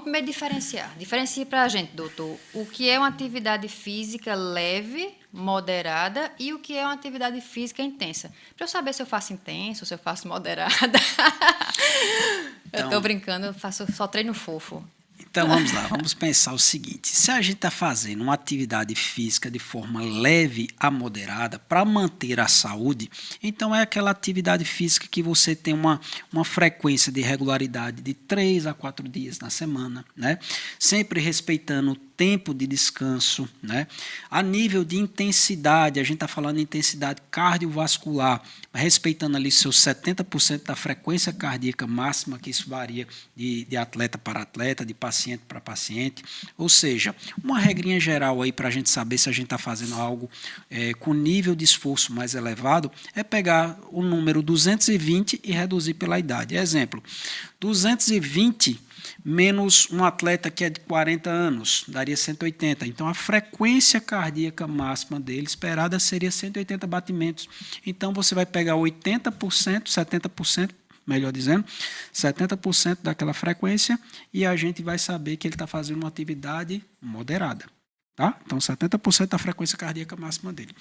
primeiro diferenciar. Diferencie para a gente, doutor, o que é uma atividade física leve, moderada e o que é uma atividade física intensa. Para eu saber se eu faço intenso, se eu faço moderada. Eu estou brincando, eu faço só treino fofo. Então, vamos lá, vamos pensar o seguinte. Se a gente está fazendo uma atividade física de forma leve a moderada para manter a saúde, então é aquela atividade física que você tem uma frequência de regularidade de 3 a 4 dias na semana, né? Sempre respeitando o tempo de descanso, né? A nível de intensidade, a gente está falando de intensidade cardiovascular, respeitando ali seus 70% da frequência cardíaca máxima, que isso varia de atleta para atleta, de paciente para paciente. Ou seja, uma regrinha geral aí para a gente saber se a gente está fazendo algo com nível de esforço mais elevado, é pegar o número 220 e reduzir pela idade. Exemplo, 220 menos um atleta que é de 40 anos, daria 180. Então, a frequência cardíaca máxima dele esperada seria 180 batimentos. Então, você vai pegar 80%, 70%, melhor dizendo, 70% daquela frequência e a gente vai saber que ele está fazendo uma atividade moderada. Tá? Então, 70% da frequência cardíaca máxima dele.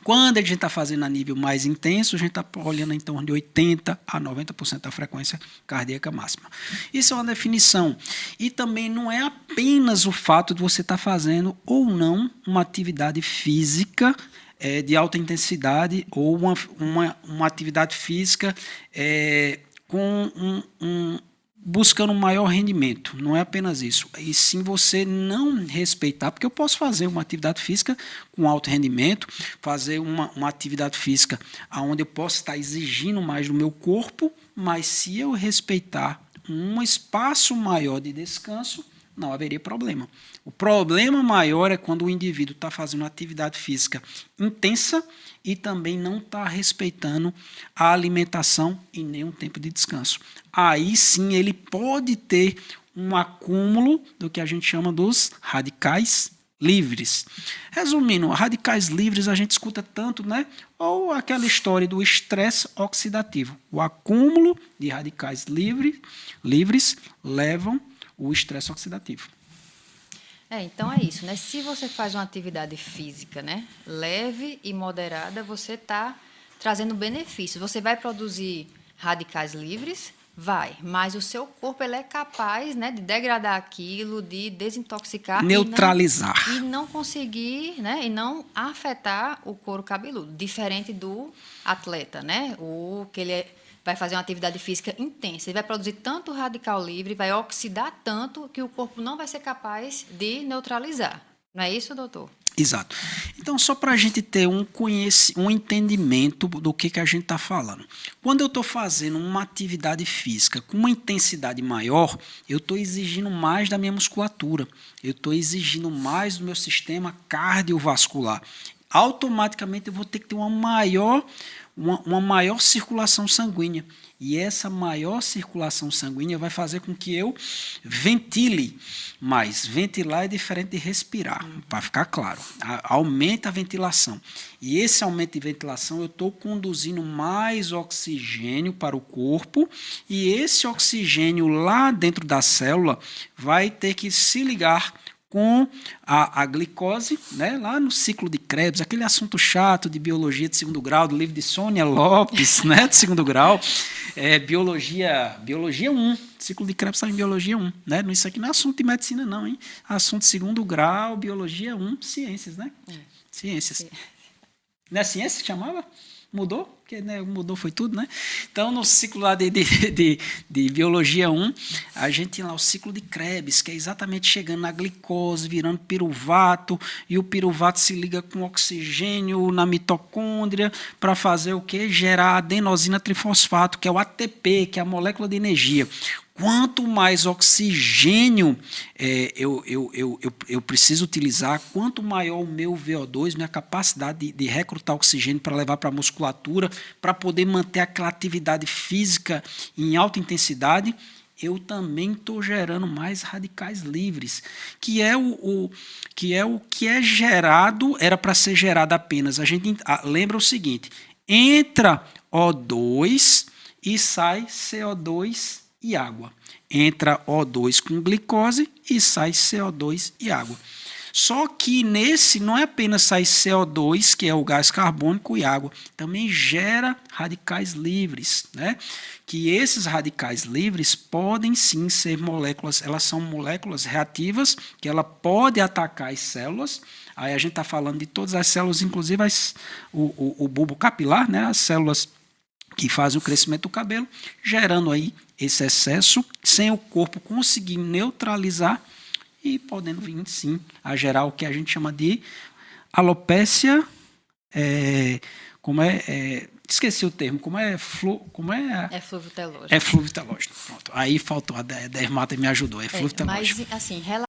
Quando a gente está fazendo a nível mais intenso, a gente está olhando em torno de 80% a 90% da frequência cardíaca máxima. Isso é uma definição. E também não é apenas o fato de você estar fazendo ou não uma atividade física de alta intensidade ou uma atividade física com buscando um maior rendimento, não é apenas isso, e sim você não respeitar, porque eu posso fazer uma atividade física com alto rendimento, fazer uma atividade física onde eu posso estar exigindo mais do meu corpo, mas se eu respeitar um espaço maior de descanso, não haveria problema. O problema maior é quando o indivíduo está fazendo uma atividade física intensa e também não está respeitando a alimentação e nem um tempo de descanso. Aí sim ele pode ter um acúmulo do que a gente chama dos radicais livres. Resumindo, radicais livres a gente escuta tanto, né? Ou aquela história do estresse oxidativo. O acúmulo de radicais livres levam o estresse oxidativo. Então é isso, né? Se você faz uma atividade física, né, leve e moderada, você está trazendo benefícios. Você vai produzir radicais livres? Vai, mas o seu corpo ele é capaz, né, de degradar aquilo, de desintoxicar, neutralizar e não conseguir, né, e não afetar o couro cabeludo, diferente do atleta, né, o que ele vai fazer uma atividade física intensa, ele vai produzir tanto radical livre, vai oxidar tanto que o corpo não vai ser capaz de neutralizar. Não é isso, doutor? Exato. Então, só para a gente ter um entendimento do que a gente está falando. Quando eu estou fazendo uma atividade física com uma intensidade maior, eu estou exigindo mais da minha musculatura, eu estou exigindo mais do meu sistema cardiovascular. Automaticamente eu vou ter que ter uma maior circulação sanguínea. E essa maior circulação sanguínea vai fazer com que eu ventile mais. Ventilar é diferente de respirar, para ficar claro. Aumenta a ventilação. E esse aumento de ventilação, eu estou conduzindo mais oxigênio para o corpo, e esse oxigênio lá dentro da célula vai ter que se ligar com a glicose, né, lá no ciclo de Krebs, aquele assunto chato de biologia de segundo grau, do livro de Sônia Lopes, né, de segundo grau, biologia 1, ciclo de Krebs está em biologia 1, né, isso aqui não é assunto de medicina não, hein, assunto de segundo grau, biologia 1, ciências, né, ciências. Sim. Não é ciência que chamava? Mudou? Porque, né, mudou foi tudo, né? Então, no ciclo lá de biologia 1, a gente tinha lá o ciclo de Krebs, que é exatamente chegando na glicose, virando piruvato, e o piruvato se liga com oxigênio na mitocôndria para fazer o quê? Gerar adenosina trifosfato, que é o ATP, que é a molécula de energia. Quanto mais oxigênio eu preciso utilizar, quanto maior o meu VO2, minha capacidade de recrutar oxigênio para levar para a musculatura, para poder manter aquela atividade física em alta intensidade, eu também estou gerando mais radicais livres, que é o que é gerado, era para ser gerado apenas. A gente lembra o seguinte, entra O2 e sai CO2 e água. Entra O2 com glicose e sai CO2 e água. Só que nesse não é apenas sai CO2, que é o gás carbônico, e água, também gera radicais livres, né? Que esses radicais livres podem sim ser moléculas, elas são moléculas reativas, que ela pode atacar as células. Aí a gente está falando de todas as células, inclusive o bulbo capilar, né? As células que fazem o crescimento do cabelo, gerando aí esse excesso, sem o corpo conseguir neutralizar, e podendo vir, sim, a gerar o que a gente chama de alopécia, esqueci o termo, É fluvio telógeno. É fluvio telógeno. Pronto. Aí faltou, a dermata me ajudou, é fluvio telógeno. Mas, assim,